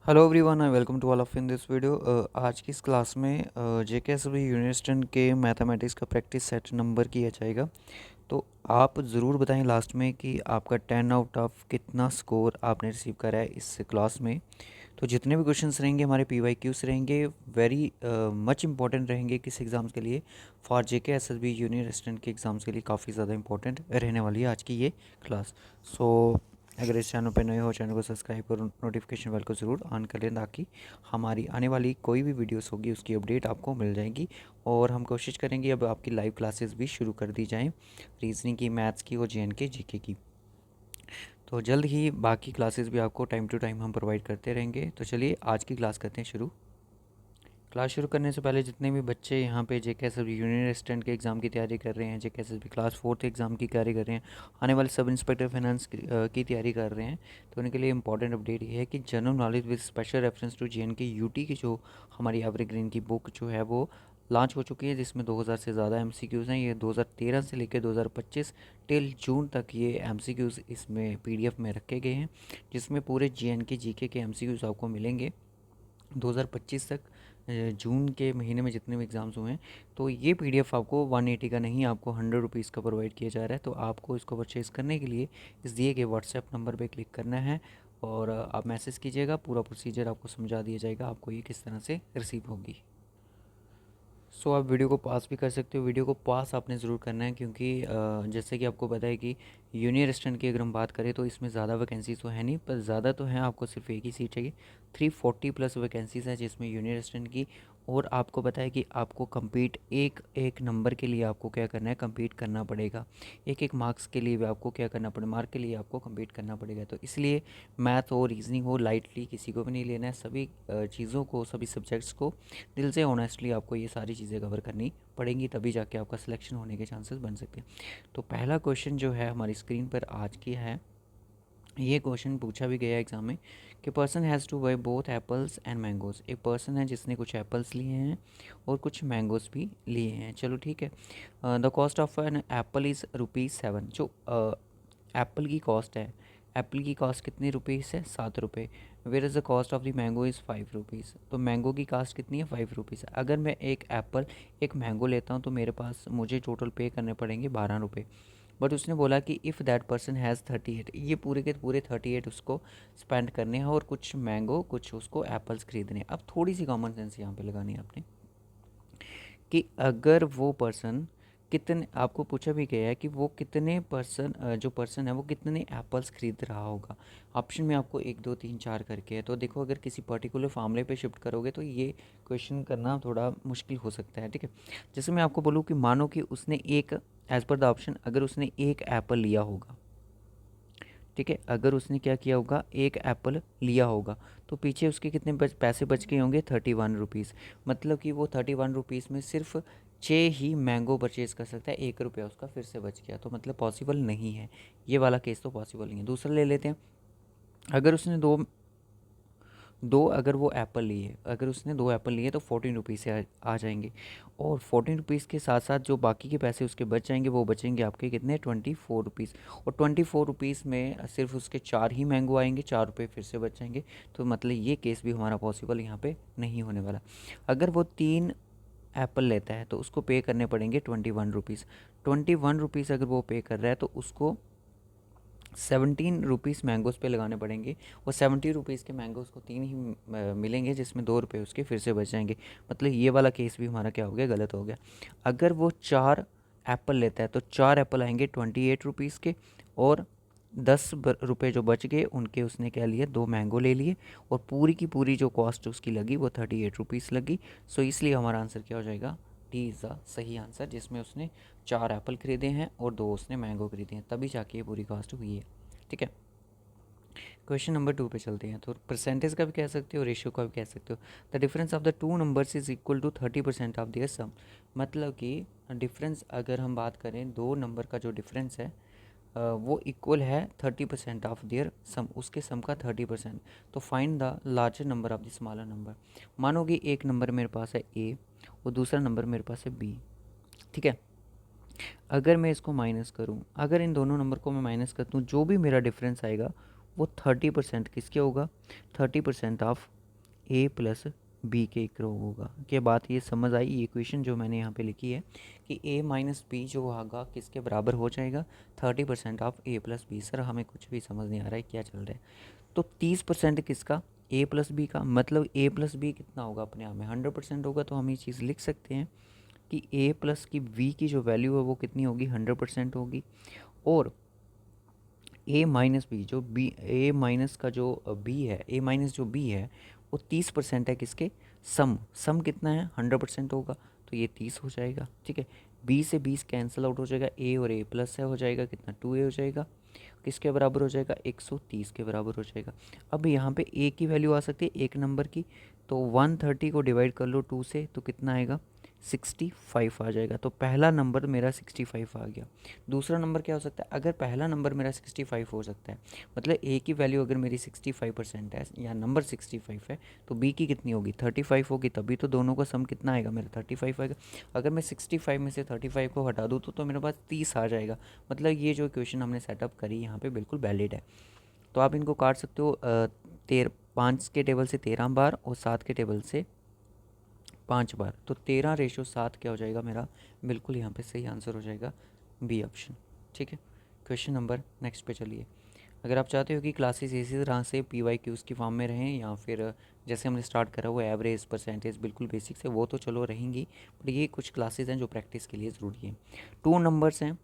Hello everyone, I welcome to all of in this video. आज की इस class में जेकेएसबी यूनिवर्सिटी के मैथमेटिक्स का प्रैक्टिस सेट नंबर किया जाएगा। तो आप ज़रूर बताएं लास्ट में कि आपका 10 आउट ऑफ कितना स्कोर आपने रिसीव करा है इस क्लास में। तो जितने भी क्वेश्चंस रहेंगे हमारे पीवाईक्यूज रहेंगे, वेरी मच इंपॉर्टेंट रहेंगे किस एग्ज़ाम्स के लिए। फॉर जेकेएसबी यूनिवर्सिटी के एग्ज़ाम्स के लिए काफ़ी ज़्यादा इंपॉर्टेंट रहने वाली है आज की ये क्लास। सो अगर इस चैनल पर नए हो, चैनल को सब्सक्राइब और नोटिफिकेशन बेल को ज़रूर ऑन कर लें ताकि हमारी आने वाली कोई भी वीडियोस होगी उसकी अपडेट आपको मिल जाएगी। और हम कोशिश करेंगे अब आपकी लाइव क्लासेस भी शुरू कर दी जाएं, रीजनिंग की, मैथ्स की और जेएनके जीके की। तो जल्द ही बाकी क्लासेस भी आपको टाइम टू टाइम हम प्रोवाइड करते रहेंगे। तो चलिए आज की क्लास करते हैं शुरू। क्लास शुरू करने से पहले जितने भी बच्चे यहाँ पे जेकेएसबी यूनियन असिस्टेंट के एग्ज़ाम की तैयारी कर रहे हैं, जेकेएसबी क्लास 4th एग्ज़ाम की तैयारी कर रहे हैं, आने वाले सब इंस्पेक्टर फाइनेंस की तैयारी कर रहे हैं, तो उनके लिए इंपॉर्टेंट अपडेट ये है कि general knowledge with special reference to JNK UT की जो हमारी एवरग्रीन की बुक जो है वो लॉन्च हो चुकी है, जिसमें 2000 से ज़्यादा एमसीक्यूज़ हैं। ये 2013 से लेकर 2025 टिल जून तक ये एमसीक्यूज़ इसमें पीडीएफ में रखे गए हैं, जिसमें पूरे जेएनके जीके के एमसीक्यूज़ आपको मिलेंगे 2025 तक। जून के महीने में जितने भी एग्ज़ाम्स हुए हैं, तो ये पीडीएफ आपको 180 का नहीं, आपको 100 रुपीज़ का प्रोवाइड किया जा रहा है। तो आपको इसको परचेज़ करने के लिए इस दिए गए व्हाट्सएप नंबर पे क्लिक करना है और आप मैसेज कीजिएगा। पूरा प्रोसीजर आपको समझा दिया जाएगा, आपको ये किस तरह से रिसीव होगी। सो आप वीडियो को पास भी कर सकते हो। वीडियो को पास आपने ज़रूर करना है क्योंकि जैसे कि आपको पता है कि यूनियर असिस्टेंट की अगर हम बात करें तो इसमें ज़्यादा वैकेंसीज तो है नहीं, पर ज़्यादा तो हैं, आपको सिर्फ एक ही सीट चाहिए। 340 प्लस वैकेंसीज़ हैं जिसमें यूनियर असिस्टेंट की। और आपको पता है कि आपको compete एक एक नंबर के लिए आपको क्या करना है, compete करना पड़ेगा। एक एक मार्क्स के लिए भी आपको क्या करना पड़ेगा, मार्क के लिए आपको compete करना पड़ेगा। तो इसलिए मैथ हो, रीजनिंग हो, लाइटली किसी को भी नहीं लेना है। सभी चीज़ों को, सभी सब्जेक्ट्स को दिल से ऑनेस्टली आपको ये सारी चीज़ें कवर करनी पड़ेंगी, तभी जाके आपका सिलेक्शन होने के चांसेस बन सकते हैं। तो पहला क्वेश्चन जो है हमारी स्क्रीन पर आज की है, ये क्वेश्चन पूछा भी गया एग्जाम में कि person has two by both apples and mangoes. एक पर्सन है जिसने कुछ एप्पल्स लिए हैं और कुछ मैंगोज़ भी लिए हैं। चलो ठीक है। The cost of an apple is ₹7। जो एप्पल की कॉस्ट है, एप्पल की कॉस्ट कितनी रुपीज़ है, 7 रुपये। Where is the cost of the mango is 5 rupees. तो मैंगो की कास्ट कितनी है, 5 रुपीज़। अगर मैं एक एप्पल एक मैंगो लेता हूँ तो मेरे पास मुझे टोटल पे करने पड़ेंगे 12 रुपये। बट उसने बोला कि इफ़ दैट पर्सन हैज़ 38, ये पूरे के पूरे 38 उसको स्पेंड करने हैं और कुछ मैंगो कुछ उसको एप्पल्स खरीदने हैं। अब थोड़ी सी कॉमन सेंस यहाँ पे लगानी है आपने कि अगर वो पर्सन कितने, आपको पूछा भी गया है कि वो कितने पर्सन, जो पर्सन है वो कितने एप्पल्स खरीद रहा होगा। ऑप्शन में आपको 1 2 3 4 करके है। तो देखो अगर किसी पर्टिकुलर फार्मूले पे शिफ्ट करोगे तो ये क्वेश्चन करना थोड़ा मुश्किल हो सकता है। ठीक है, जैसे मैं आपको बोलूँ कि मानो कि उसने एक, एज़ पर द ऑप्शन, अगर उसने एक एप्पल लिया होगा, ठीक है, अगर उसने क्या किया होगा, एक एप्पल लिया होगा, तो पीछे उसके कितने पैसे बच गए होंगे, 31 रुपीज़। मतलब कि वो 31 रुपीज़ में सिर्फ 6 ही मैंगो परचेज़ कर सकता है, 1 रुपया उसका फिर से बच गया। तो मतलब पॉसिबल नहीं है, ये वाला केस तो पॉसिबल नहीं है। दूसरा ले लेते हैं, अगर उसने दो दो अगर वो एप्पल लिए, अगर उसने 2 एप्पल लिए तो 14 रुपीज़ से आ जाएंगे। और 14 रुपीज़ के साथ साथ जो बाकी के पैसे उसके बच जाएंगे वो बचेंगे आपके कितने, 24 रुपीज़। और 24 रुपीज़ में सिर्फ उसके 4 ही मैंगो आएंगे, 4 रुपये फिर से बच जाएंगे। तो मतलब ये केस भी हमारा पॉसिबल यहाँ पे नहीं होने वाला। अगर वो 3 एप्पल लेता है तो उसको पे करने पड़ेंगे 21 रुपीज़। 21 रुपीज़ अगर वो पे कर रहा है तो उसको 17 रुपीज़ मैंगोज़ पे लगाने पड़ेंगे। और 70 रुपीज़ के मैंगोज़ को 3 ही मिलेंगे, जिसमें 2 रुपये उसके फिर से बच जाएंगे। मतलब ये वाला केस भी हमारा क्या हो गया, गलत हो गया। अगर वो 4 एप्पल लेता है तो 4 एप्पल आएंगे 28 रुपीज़ के, और 10 रुपये जो बच गए उनके उसने क्या लिए, 2 मैंगो ले लिए, और पूरी की पूरी जो कॉस्ट उसकी लगी वो 38 रुपीज़ लगी। सो इसलिए हमारा आंसर क्या हो जाएगा, डी इज़ द सही आंसर, जिसमें उसने 4 एप्पल खरीदे हैं और 2 उसने मैंगो खरीदे हैं, तभी जाके ये पूरी कास्ट हुई है। ठीक है, क्वेश्चन नंबर 2 पे चलते हैं। तो परसेंटेज का भी कह सकते हो, रेशियो का भी कह सकते हो। The difference of the two numbers is equal to 30% of their sum. मतलब कि डिफरेंस, अगर हम बात करें दो नंबर का जो डिफरेंस है वो इक्वल है 30% ऑफ देयर सम, उसके सम का 30%। तो find the larger number of the smaller number. मानो कि एक नंबर मेरे पास है ए और दूसरा नंबर मेरे पास है बी। ठीक है, अगर मैं इसको माइनस करूं, अगर इन दोनों नंबर को मैं माइनस करता हूँ, जो भी मेरा डिफरेंस आएगा वो 30% किसके होगा, 30% ऑफ ए प्लस बी के इक्वल होगा। क्या बात ये समझ आई, ये इक्वेशन जो मैंने यहाँ पे लिखी है कि ए माइनस बी जो होगा किसके बराबर हो जाएगा, 30% of A plus B. Sir हमें कुछ भी समझ नहीं आ रहा है क्या चल रहा है। तो 30% किसका, ए प्लस बी का, मतलब ए प्लस बी कितना होगा अपने आप में 100% होगा। तो हम ये चीज़ लिख सकते हैं कि ए प्लस की वी की जो वैल्यू है वो कितनी होगी, 100% होगी। और ए माइनस बी जो बी, ए माइनस का जो बी है, ए माइनस जो बी है वो 30% है किसके, सम कितना है 100% होगा, तो ये 30 हो जाएगा। ठीक है, 20 से 20 कैंसिल आउट हो जाएगा, ए और ए प्लस है हो जाएगा कितना, 2a हो जाएगा, किसके बराबर हो जाएगा, 130 के बराबर हो जाएगा। अब यहाँ पे ए की वैल्यू आ सकती है एक नंबर की, तो 130 को डिवाइड कर लो 2 से तो कितना आएगा, 65 आ जाएगा। तो पहला नंबर मेरा 65 आ गया। दूसरा नंबर क्या हो सकता है, अगर पहला नंबर मेरा 65 हो सकता है, मतलब ए की वैल्यू अगर मेरी 65% है या नंबर 65 है, तो बी की कितनी होगी, 35 होगी, तभी तो दोनों का सम कितना आएगा मेरा 35 आएगा। अगर मैं 65 में से 35 को हटा दूँ तो मेरे पास 30 आ जाएगा। मतलब ये जो इक्वेशन हमने सेटअप करी यहाँ पे बिल्कुल वैलिड है। तो आप इनको काट सकते हो 5 के टेबल से 13 बार और 7 के टेबल से 5 बार, तो 13:7 क्या हो जाएगा मेरा, बिल्कुल यहाँ पे सही आंसर हो जाएगा बी ऑप्शन। ठीक है, क्वेश्चन नंबर नेक्स्ट पे चलिए। अगर आप चाहते हो कि क्लासेस इसी तरह से PYQs की फॉर्म में रहें या फिर जैसे हमने स्टार्ट करा वो एवरेज परसेंटेज बिल्कुल बेसिक्स है वो तो चलो रहेंगी, बट ये कुछ क्लासेस हैं जो प्रैक्टिस के लिए ज़रूरी हैं। 2 नंबर्स हैं,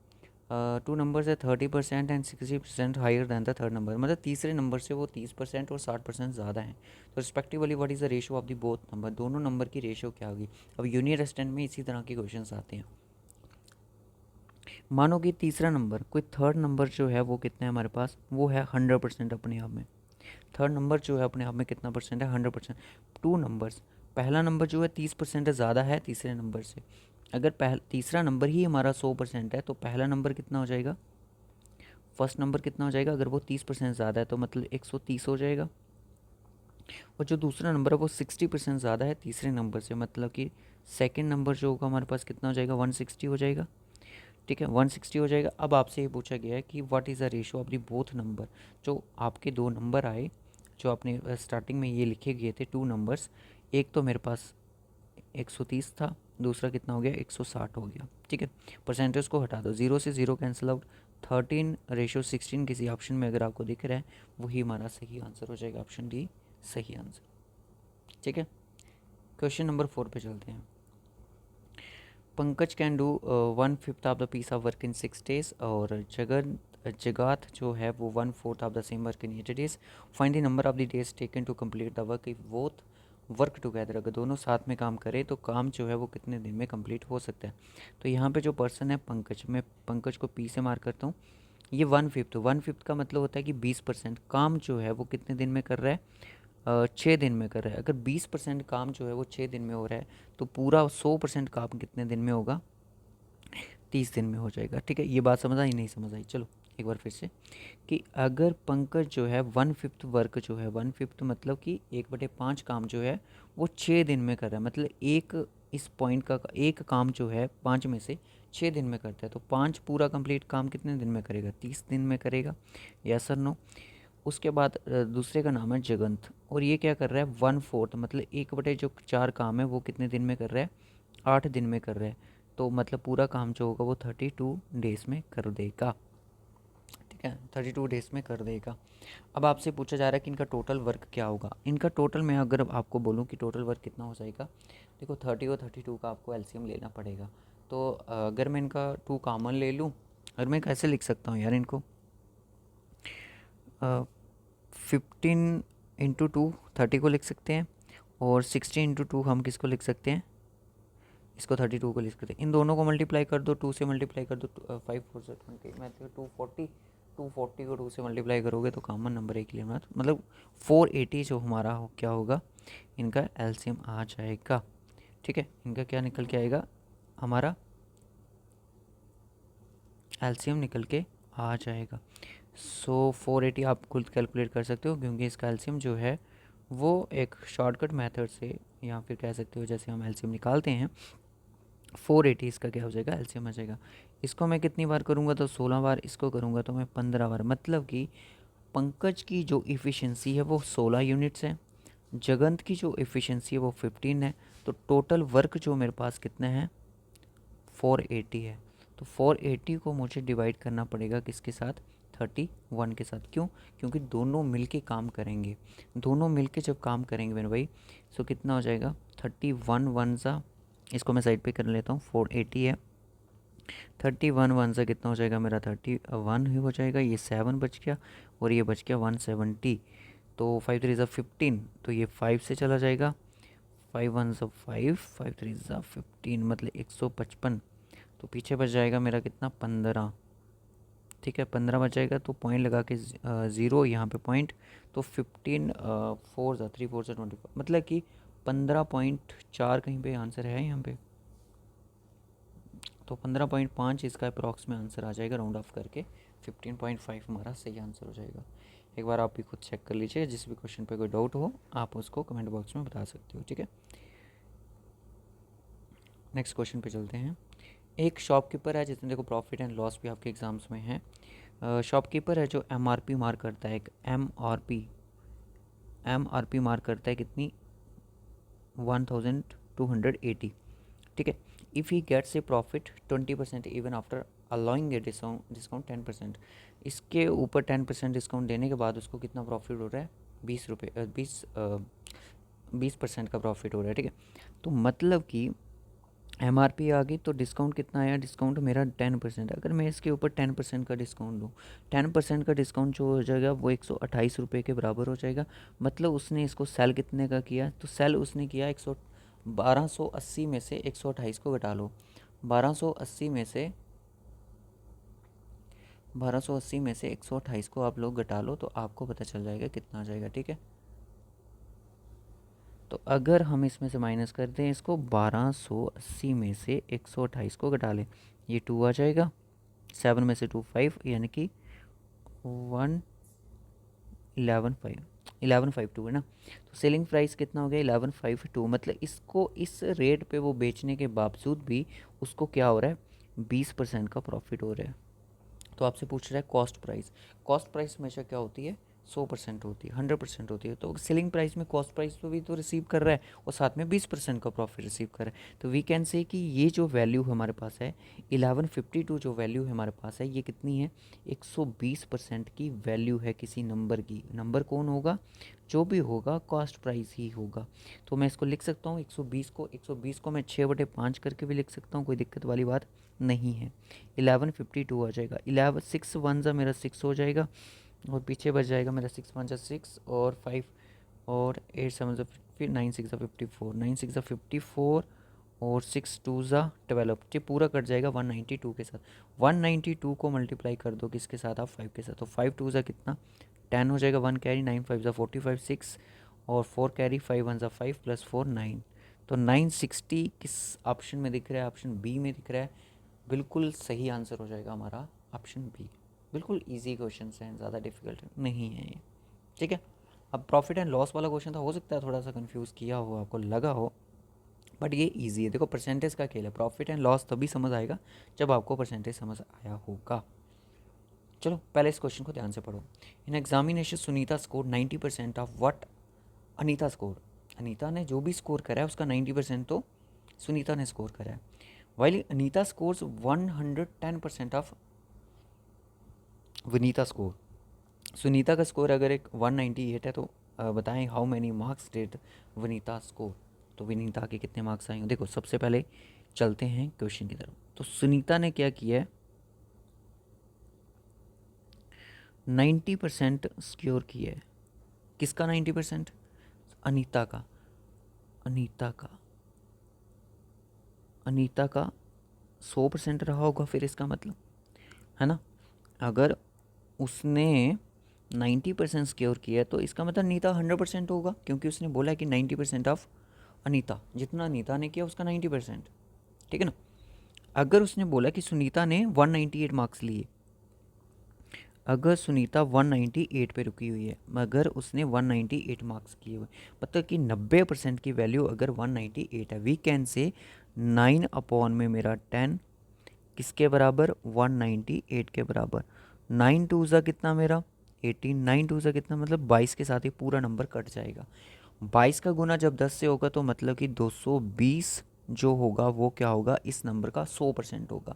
2 नंबर्स है 30% and 60% higher than the third number, मतलब तीसरे नंबर से वो 30% और 60% ज़्यादा है। तो respectively what is the ratio of the both number, दोनों नंबर की रेशो क्या होगी। अब यूनियर रेस्टेंट में इसी तरह के क्वेश्चन आते हैं। मानो कि तीसरा नंबर कोई थर्ड नंबर जो है वो कितना है हमारे पास, वो है 100% अपने आप में। थर्ड नंबर जो है अपने आप में कितना परसेंट है, 100%। 2 नंबर्स, पहला नंबर जो है 30% ज़्यादा है तीसरे नंबर से। अगर तीसरा नंबर ही हमारा 100% है तो पहला नंबर कितना हो जाएगा, फर्स्ट नंबर कितना हो जाएगा, अगर वो 30% ज़्यादा है तो मतलब 130 हो जाएगा। और जो दूसरा नंबर है वो 60% ज़्यादा है तीसरे नंबर से, मतलब कि सेकंड नंबर जो होगा हमारे पास कितना हो जाएगा, 160 हो जाएगा। ठीक है, 160 हो जाएगा। अब आपसे ये पूछा गया है कि what is the ratio of the both number, जो आपके दो नंबर आए जो आपने स्टार्टिंग में ये लिखे गए थे 2 नंबर्स, एक तो मेरे पास 130 था, दूसरा कितना हो गया 160 हो गया। ठीक है, परसेंटेज को हटा दो, 0 से 0 कैंसिल आउट, 13:16 किसी ऑप्शन में अगर आपको दिख रहा है वही हमारा सही आंसर हो जाएगा, ऑप्शन डी सही आंसर। ठीक है, क्वेश्चन नंबर 4 पे चलते हैं। Pankaj can do 1/5 of the piece of work in 6 days और जगात जो है वो 1/4 of the same work in 8 days। Find the number of the days taken to complete the work if both work together, अगर दोनों साथ में काम करें तो काम जो है वो कितने दिन में कंप्लीट हो सकता है। तो यहाँ पे जो पर्सन है पंकज, मैं पंकज को पी से मार्क करता हूँ। ये 1/5 का मतलब होता है कि 20% काम जो है वो कितने दिन में कर रहा है, 6 दिन में कर रहा है। अगर 20% काम जो है वो 6 दिन में हो रहा है तो पूरा 100% काम कितने दिन में होगा, 30 दिन में हो जाएगा। ठीक है, ये बात समझ आई नहीं समझ आई, चलो एक बार फिर से कि अगर पंकज जो है 1/5 वर्क जो है 1/5 मतलब कि 1/5 काम जो है वो 6 दिन में कर रहा है, मतलब एक इस पॉइंट का एक काम जो है 5 में से 6 दिन में करता है, तो 5 पूरा कंप्लीट काम कितने दिन में करेगा, 30 दिन में करेगा, यस और नो। उसके बाद दूसरे का नाम है जगंत और ये क्या कर रहा है 1/4 मतलब 1/4 काम है वो कितने दिन में कर रहा है, 8 दिन में कर रहा है। तो मतलब पूरा काम जो होगा वो 32 डेज़ में कर देगा। ठीक है, 32 डेज़ में कर देगा। अब आपसे पूछा जा रहा है कि इनका टोटल वर्क क्या होगा। इनका टोटल मैं अगर आपको बोलूँ कि टोटल वर्क कितना हो जाएगा, देखो 30 और 32 का आपको एलसीएम लेना पड़ेगा। तो अगर मैं इनका 2 कॉमन ले लूँ, अगर मैं कैसे लिख सकता हूँ यार इनको, 15 × 2 30 को लिख सकते हैं और 60 × 2 हम किसको लिख सकते हैं, इसको 32 को लिख सकते हैं। इन दोनों को मल्टीप्लाई कर दो, 2 से मल्टीप्लाई कर दो, 5 4 से 20 मैं 240, 240 को 2 से मल्टीप्लाई करोगे तो कॉमन नंबर एक लेना, मतलब 480 जो हमारा क्या होगा, इनका एलसीएम आ जाएगा। ठीक है, इनका क्या निकल के आएगा, हमारा एलसीएम निकल के आ जाएगा। सो 480 आप खुद कैलकुलेट कर सकते हो क्योंकि इसका एलसीएम जो है वो एक शॉर्टकट मेथड से, या फिर कह सकते हो जैसे हम एलसीएम निकालते हैं 480 इसका क्या हो जाएगा, एलसीएम आ जाएगा। इसको मैं कितनी बार करूँगा तो 16 बार, इसको करूँगा तो मैं 15 बार, मतलब कि पंकज की जो इफ़िशेंसी है वो 16 यूनिट्स है, जगंत की जो इफ़िशेंसी है वो 15 है, तो टोटल वर्क जो मेरे पास कितने हैं 480 है। तो 480 को मुझे डिवाइड करना पड़ेगा किसके साथ, 31 के साथ। क्यों? क्योंकि दोनों मिलके काम करेंगे, दोनों मिलके जब काम करेंगे मेरे भाई, सो कितना हो जाएगा 31 वन सा, इसको मैं साइड पे कर लेता हूँ, 480 है, 31 वन सा कितना हो जाएगा मेरा 31 ही हो जाएगा, ये 7 बच गया और ये बच गया 170, तो 5 3 15, तो ये 5 से चला जाएगा, 5 1 5, 5 3 15, मतलब 155, तो पीछे बच जाएगा मेरा कितना 15। ठीक है, 15 बच जाएगा, तो पॉइंट लगा के ज़ीरो यहाँ पे पॉइंट, तो 15 4 ज़ा 3 4 ज़ा 24, मतलब कि 15.4 कहीं पे आंसर है यहाँ पे, तो 15.5 इसका अप्रॉक्स में आंसर आ जाएगा राउंड ऑफ करके, 15.5 हमारा सही आंसर हो जाएगा। एक बार आप भी खुद चेक कर लीजिए, जिस भी क्वेश्चन पे कोई डाउट हो आप उसको कमेंट बॉक्स में बता सकते हो। ठीक है, नेक्स्ट क्वेश्चन पे चलते हैं। एक शॉपकीपर है, जिसमें देखो प्रॉफिट एंड लॉस भी आपके एग्जाम्स में है। शॉपकीपर है जो एमआरपी मार्क करता है, एक एमआरपी मार्क करता है कितनी 1280। ठीक है, if he gets a profit 20% even after allowing a discount 10%, इसके ऊपर 10% डिस्काउंट देने के बाद उसको कितना प्रॉफिट हो रहा है, 20 रुपये 20% का प्रॉफिट हो रहा है। ठीक है, तो मतलब कि एमआरपी आ गई तो डिस्काउंट कितना आया, डिस्काउंट मेरा 10%। अगर मैं इसके ऊपर 10% का डिस्काउंट दूँ, 10% का डिस्काउंट जो हो जाएगा वो 128 रुपये के बराबर हो जाएगा। मतलब उसने इसको सेल कितने का किया, तो सेल उसने किया 1280 में से 128 को घटा लो, 1280 में से 1280 में से 128 को आप लोग घटा लो, तो आपको पता चल जाएगा कितना आ जाएगा। ठीक है, तो अगर हम इसमें से माइनस कर दें इसको, 1280 में से 128 को घटा लें, ये 2 आ जाएगा, 7 में से 2 5, यानी कि 1152 है ना। तो सेलिंग प्राइस कितना हो गया 1152, मतलब इसको इस रेट पे वो बेचने के बावजूद भी उसको क्या हो रहा है 20% का प्रॉफिट हो रहा है। तो आपसे पूछ रहा है कॉस्ट प्राइस हमेशा क्या होती है 100% होती है, 100% होती है। तो सेलिंग प्राइस में कॉस्ट प्राइस पे भी तो रिसीव कर रहा है और साथ में 20% का प्रॉफिट रिसीव कर रहा है। तो वी कैन से कि ये जो वैल्यू हमारे पास है 1152, जो वैल्यू है हमारे पास है ये कितनी है 120% की वैल्यू है किसी नंबर की। नंबर कौन होगा, जो भी होगा कॉस्ट प्राइस ही होगा। तो मैं इसको लिख सकता हूँ 120 को मैं 6/5 करके भी लिख सकता हूँ, कोई दिक्कत वाली बात नहीं है। 1152 आ जाएगा, 11 6 1 ज़ा मेरा 6 हो जाएगा और पीछे बच जाएगा मेरा 6 1 ज़ा 6 और 5 और 8 7 ज़ा फिर 9 6 ज़ा 54, 9 6 ज़ा 54 और 6 2 ज़ा 12, ये पूरा कट जाएगा 192 के साथ। 192 को मल्टीप्लाई कर दो किसके साथ आप 5 के साथ, तो 5 2 ज़ा कितना 10 हो जाएगा, 1 कैरी 9 5 ज़ा 45 6 और 4 कैरी 5 1 ज़ा 5 प्लस 4 9, तो 960 किस ऑप्शन में दिख रहा है, ऑप्शन बी में दिख रहा है। बिल्कुल सही आंसर हो जाएगा हमारा ऑप्शन बी। बिल्कुल इजी क्वेश्चन हैं, ज़्यादा डिफिकल्ट नहीं है ये। ठीक है, अब प्रॉफिट एंड लॉस वाला क्वेश्चन था, हो सकता है थोड़ा सा कंफ्यूज किया हो, आपको लगा हो, बट ये इजी है। देखो परसेंटेज का खेल है, प्रॉफिट एंड लॉस तभी समझ आएगा जब आपको परसेंटेज समझ आया होगा। चलो पहले इस क्वेश्चन को ध्यान से पढ़ो। In examination Sunita score 90% of what Anita score. Anita ने जो भी स्कोर करा है उसका 90% तो सुनीता ने स्कोर करा है। While Anita scores 110% of Vinita score. Sunita का स्कोर अगर एक 198 है तो बताएं how many marks did Vinita score, तो विनीता के कितने मार्क्स आएंगे। देखो सबसे पहले चलते हैं क्वेश्चन की तरफ। तो सुनीता ने क्या किया है 90% स्कोर किया है। किसका 90%, अनीता का। अनीता का अनीता का 100% रहा होगा फिर इसका मतलब, है ना। अगर उसने 90% स्कोर किया है तो इसका मतलब अनीता 100% होगा, क्योंकि उसने बोला है कि 90% ऑफ अनीता, जितना अनीता ने किया उसका 90%। ठीक है ना। अगर उसने बोला कि सुनीता ने 198 मार्क्स लिए, अगर सुनीता 198 पे रुकी हुई है मगर उसने 198 मार्क्स किए हुए, मतलब कि 90% की वैल्यू अगर 198 है, वी कैन से 9 अपॉन में मेरा 10 किसके बराबर 198 के बराबर। 9 2 ज़ा कितना मेरा 18, 9 2 से कितना, मतलब 22 के साथ ही पूरा नंबर कट जाएगा। 22 का गुना जब 10 से होगा तो मतलब कि 220 जो होगा वो क्या होगा, इस नंबर का 100% होगा।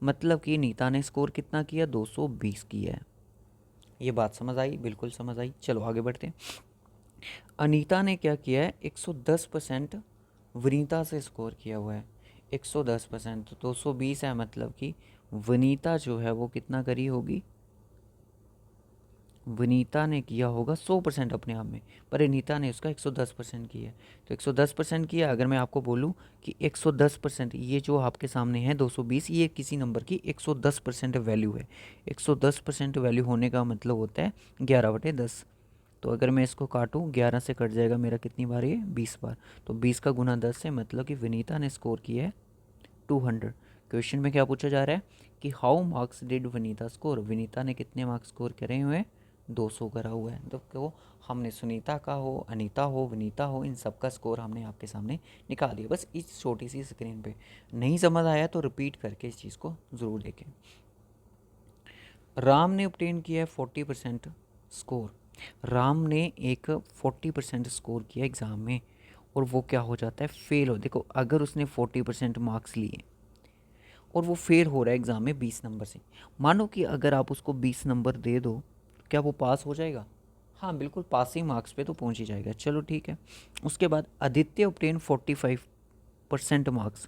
मतलब कि नीता ने स्कोर कितना किया, 220 किया है। ये बात समझ आई? बिल्कुल समझ आई। चलो आगे बढ़ते हैं। अनीता ने क्या किया है, 110% वनीता से स्कोर किया हुआ है। 110% तो 220 है, मतलब कि वनीता जो है वो कितना करी होगी, वनीता ने किया होगा 100% अपने आप में, पर अनीता ने उसका 110% किया है। तो 110% किया। अगर मैं आपको बोलूँ कि 110%, ये जो आपके सामने है 220, ये किसी नंबर की 110% वैल्यू है। 110% वैल्यू होने का मतलब होता है 11/10। तो अगर मैं इसको काटूँ, 11 से कट जाएगा मेरा, कितनी बार ये, 20 बार। तो 20 का गुना 10 से, मतलब कि विनीता ने स्कोर किया है 200। क्वेश्चन में क्या पूछा जा रहा है कि how marks did Vinita score, Vinita ने कितने मार्क्स स्कोर करे हुए हैं, 200 करा हुआ है। तो क्यों, हमने सुनीता का हो, अनीता हो, विनीता हो, इन सब का स्कोर हमने आपके सामने निकाल दिया, बस इस छोटी सी स्क्रीन पे। नहीं समझ आया तो रिपीट करके इस चीज़ को ज़रूर देखें। राम ने obtain किया है 40% स्कोर। राम ने एक 40% स्कोर किया एग्ज़ाम में, और वो क्या हो जाता है, फेल हो। देखो, अगर उसने 40% मार्क्स लिए और वो फेल हो रहा है एग्ज़ाम में 20 नंबर से, मानो कि अगर आप उसको 20 नंबर दे दो, क्या वो पास हो जाएगा? हाँ बिल्कुल, पासिंग मार्क्स पे तो पहुंच ही जाएगा। चलो ठीक है। उसके बाद आदित्य obtain 45% मार्क्स।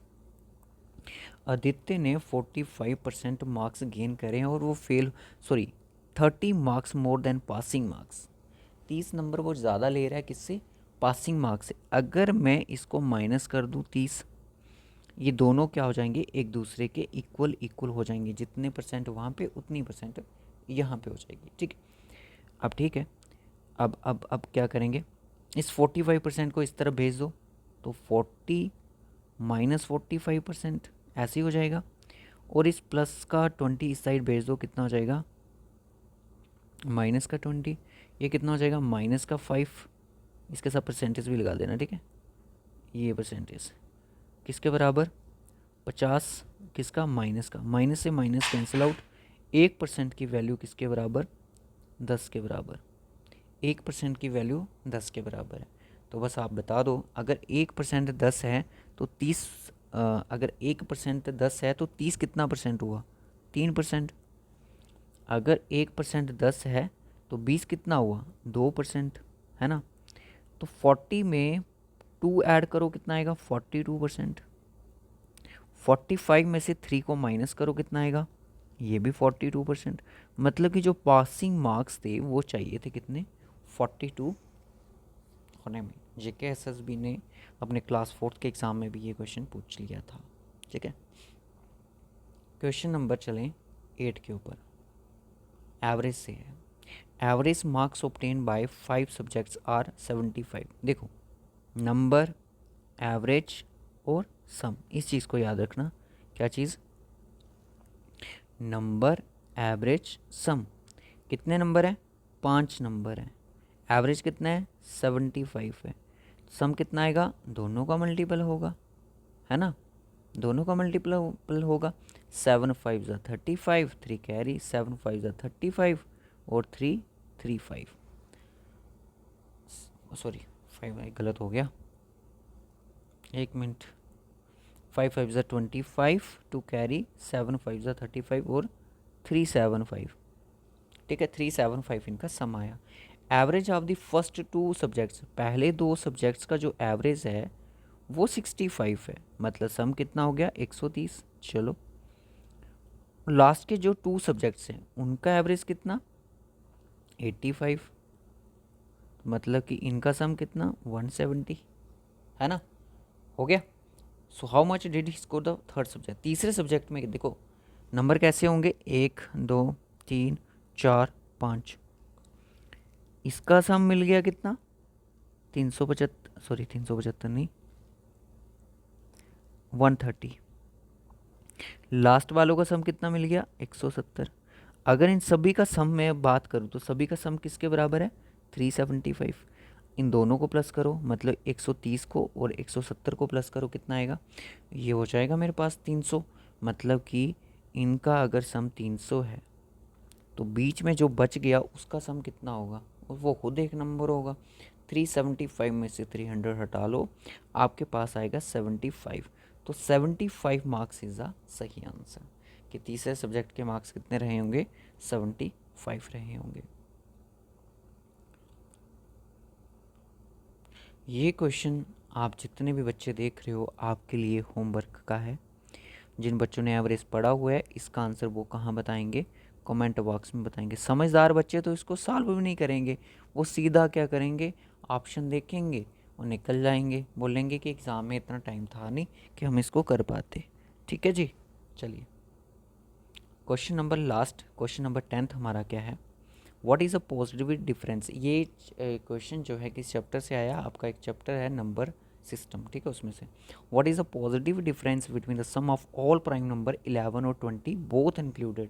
आदित्य ने 45% मार्क्स गेन करे हैं और वो fail, sorry, 30 marks more than passing marks. 30 number वो ज़्यादा ले रहा है किससे, पासिंग मार्क्स से। अगर मैं इसको माइनस कर दूँ 30, ये दोनों क्या हो जाएंगे, एक दूसरे के इक्वल इक्वल हो जाएंगे। जितने परसेंट वहाँ पे, उतनी परसेंट यहाँ पे हो जाएगी। ठीक, अब ठीक है। अब क्या करेंगे, इस 45% को इस तरफ भेज दो, तो 40 माइनस 45% ऐसे ही हो जाएगा। और इस प्लस का 20 इस साइड भेज दो, कितना हो जाएगा, माइनस का 20। ये कितना हो जाएगा, माइनस का 5। इसके साथ परसेंटेज भी लगा देना, ठीक है। ये परसेंटेज किसके बराबर, 50, किसका, माइनस का। माइनस से माइनस कैंसिल आउट। 1% की वैल्यू किसके बराबर, 10 के बराबर। 1% की वैल्यू 10 के बराबर है। तो बस आप बता दो, अगर 1% 10 है तो 30, अगर 1% 10 है तो 30 कितना परसेंट हुआ, 3%। अगर 1% 10 है तो 20 कितना हुआ, 2%, है ना। तो 40 में 2 ऐड करो, कितना आएगा, 42%। 45 में से 3 को माइनस करो, कितना आएगा, ये भी 42%। मतलब कि जो पासिंग मार्क्स थे वो चाहिए थे कितने, 42 होने में। जेके एसएसबी ने अपने क्लास 4th के एग्ज़ाम में भी ये क्वेश्चन पूछ लिया था। ठीक है। क्वेश्चन नंबर चलें 8 के ऊपर, एवरेज से है। Average marks obtain by 5 subjects are 75। देखो, नंबर, एवरेज और सम, इस चीज़ को याद रखना। क्या चीज़, नंबर, एवरेज, सम। कितने नंबर हैं, 5 नंबर हैं। एवरेज कितना है, 75 है। सम कितना आएगा, दोनों का मल्टीपल होगा, है ना, दोनों का मल्टीपल होगा। 7 5 ज़ा 35, 3 कैरी, 7 5 ज़ा 35 और 3 3 5, सॉरी 5 गलत हो गया, एक मिनट। 5 5 ज़ा 25, 2 कैरी, 7 5 ज़ा 35 और 3 7 5। ठीक है, 3 7 5 इनका सम आया। Average of the first 2 subjects, पहले 2 सब्जेक्ट्स का जो एवरेज है वो 65 है, मतलब सम कितना हो गया, 130। चलो, लास्ट के जो 2 सब्जेक्ट्स हैं उनका एवरेज कितना, 85, मतलब कि इनका सम कितना, 170, है ना, हो गया। So how much did he score the third subject. तीसरे सब्जेक्ट में देखो नंबर कैसे होंगे, 1 2 3 4 5। इसका सम मिल गया कितना, 375, सॉरी 375 नहीं, 130। लास्ट वालों का सम कितना मिल गया, 170। अगर इन सभी का सम मैं बात करूँ तो सभी का सम किसके बराबर है, 375। इन दोनों को प्लस करो, मतलब 130 को और 170 को प्लस करो, कितना आएगा, ये हो जाएगा मेरे पास 300। मतलब कि इनका अगर सम 300 है तो बीच में जो बच गया उसका सम कितना होगा, वो खुद एक नंबर होगा। 375 में से 300 हटा लो, आपके पास आएगा 75। तो 75 मार्क्स इज़ द सही आंसर। कि तीसरे सब्जेक्ट के मार्क्स कितने रहे होंगे, 75 रहे होंगे। ये क्वेश्चन आप जितने भी बच्चे देख रहे हो आपके लिए होमवर्क का है। जिन बच्चों ने एवरेज पढ़ा हुआ है इसका आंसर वो कहाँ बताएंगे, कमेंट बॉक्स में बताएंगे। समझदार बच्चे तो इसको सॉल्व भी नहीं करेंगे, वो सीधा क्या करेंगे, ऑप्शन देखेंगे और निकल जाएंगे, बोलेंगे कि एग्ज़ाम में इतना टाइम था नहीं कि हम इसको कर पाते। ठीक है जी, चलिए question number last, question number 10th हमारा क्या है, what is a positive difference. ये क्वेश्चन जो है किस चैप्टर से आया, आपका एक चैप्टर है नंबर सिस्टम, ठीक है, उसमें से what is a positive difference between the sum of all prime number 11 और 20 बोथ इंक्लूडेड।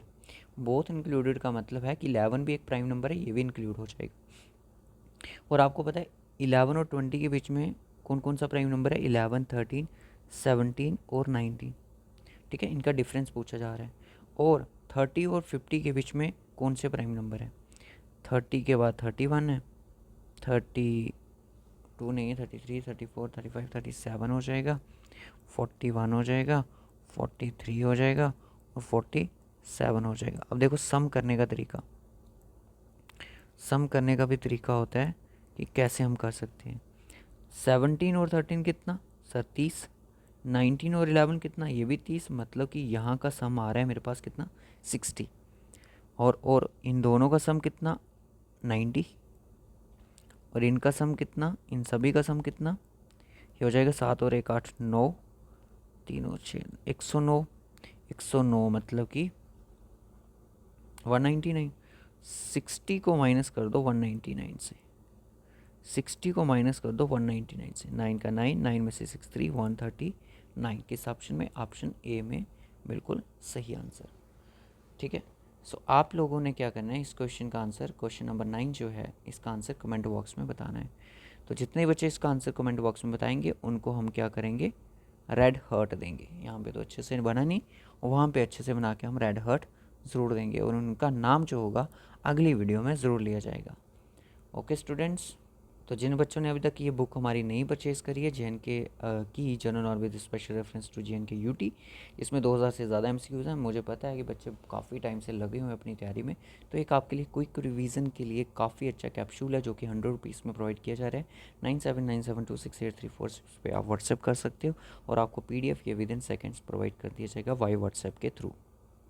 बोथ इंक्लूडेड का मतलब है कि 11 भी एक प्राइम नंबर है, ये भी इंक्लूड हो जाएगा। और आपको पता है 11 और 20 के बीच में कौन कौन सा प्राइम नंबर है, 11, 13, 17 और 19, ठीक है, इनका डिफरेंस पूछा जा रहा है। और 30 और 50 के बीच में कौन से प्राइम नंबर है, 30 के बाद 31 है, 32 नहीं है, 33, 34, 35, 37 हो जाएगा, 41 हो जाएगा, 43 हो जाएगा और 47 हो जाएगा। अब देखो सम करने का तरीका, सम करने का भी तरीका होता है कि कैसे हम कर सकते हैं। 17 और 13 कितना सर, 30। 19 और 11 कितना, ये भी 30, मतलब कि यहाँ का सम आ रहा है मेरे पास कितना, 60। और इन दोनों का सम कितना, 90। और इनका सम कितना, इन सभी का सम कितना, ये हो जाएगा 7 और 1 8 9, 3 और 6 109। 109 मतलब कि 199। 60 को माइनस कर दो 199 से, 60 को माइनस कर दो 199 से, 9 का 9, 9 में से 6 3 139। किस ऑप्शन में, ऑप्शन ए में बिल्कुल सही आंसर। ठीक है, सो आप लोगों ने क्या करना है, इस क्वेश्चन का आंसर, क्वेश्चन नंबर 9 जो है इसका आंसर कमेंट बॉक्स में बताना है। तो जितने बच्चे इसका आंसर कमेंट बॉक्स में बताएंगे उनको हम क्या करेंगे, रेड हर्ट देंगे। यहाँ पे तो अच्छे से बना नहीं, वहाँ पे अच्छे से बना के हम रेड हर्ट ज़रूर देंगे और उनका नाम जो होगा अगली वीडियो में ज़रूर लिया जाएगा। ओके स्टूडेंट्स, तो जिन बच्चों ने अभी तक ये बुक हमारी नहीं परचेज़ करी है, JNK की general knowledge with special reference to JNK UT, इसमें 2000 से ज़्यादा MCQs हैं। मुझे पता है कि बच्चे काफ़ी टाइम से लगे हुए हैं अपनी तैयारी में, तो एक आपके लिए क्विक रिवीजन के लिए काफ़ी अच्छा कैप्सूल है जो कि 100 रुपीज़ में प्रोवाइड किया जा रहा है। 9797268346 पे आप व्हाट्सएप कर सकते हो और आपको PDF ये विद इन सेकेंड्स प्रोवाइड कर दिया जाएगा वाई व्हाट्सएप के थ्रू।